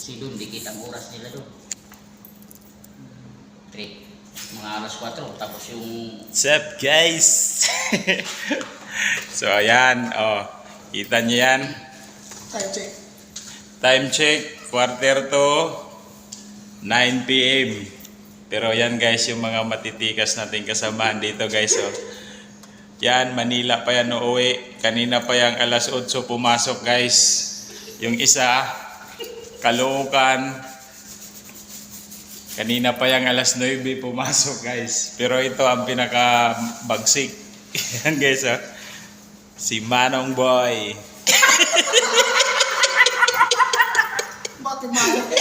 Kasi doon, di kita ang oras nila doon. 3. Mga alas 4. Tapos yung... What's up, guys? So, ayan. Oh, kita nyo yan. Time check. Time check. 8:45 p.m. Pero yan, guys, yung mga matitikas nating kasamahan dito, guys. Oh. Yan, Manila pa yan uuwi. Kanina pa yung alas 8 pumasok, guys. Yung isa, Caloocan. Kanina pa yung alas 9 pumasok, guys. Pero ito ang pinaka-bagsik. Yan, guys, oh. Si Manong Boy. Bakit mahal?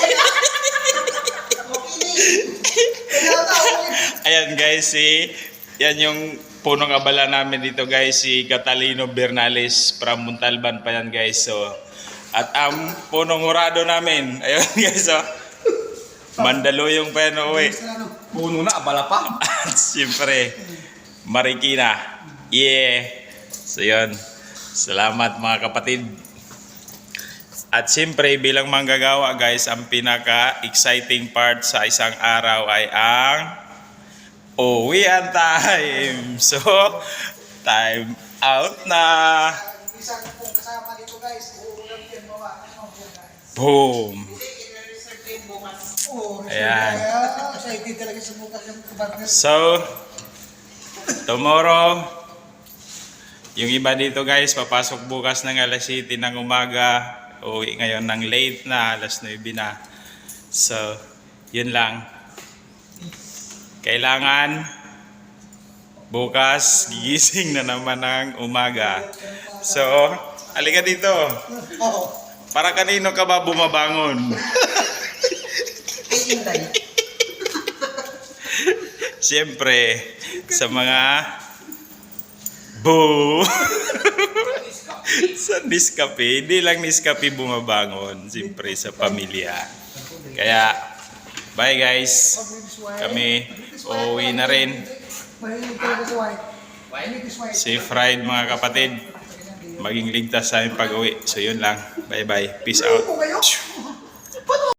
Ayan, guys, yan yung punong abala namin dito, guys, si Catalino Bernales from Montalban pa yan, guys. So, at ang punong hurado namin, ayun, guys, oh, Mandaluyong pa yan uwi. Puno na, abala pa. At siyempre, Marikina. Yeah. So, yun. Salamat, mga kapatid. At siyempre, bilang manggagawa, guys, ang pinaka-exciting part sa isang araw ay ang uwian time. So, time out na. Isang pong kasama dito guys. Uulang yan mga. Boom. Oo. Ayan. Excited talaga sa bukas yung kabarnes. So, tomorrow, yung iba dito, guys, papasok bukas ng alas 7 ng umaga. Uwi ngayon ng late na, alas 9 na. So, yun lang. Kailangan bukas gigising na naman ng umaga. So, halika dito. Oo. Para kanino ka ba bumabangon? Hintay. Siyempre, sa mga boo. Sa Nescafe, hindi lang Nescafe bumabangon. Siyempre, sa pamilya. Kaya, bye guys. Kami uuwi na rin. Mahilig talaga sa white. Mahilig is white. Safe ride, mga kapatid. Maging ligtas sa aming pag-uwi. So, yun lang. Bye-bye. Peace out. Ano kayo?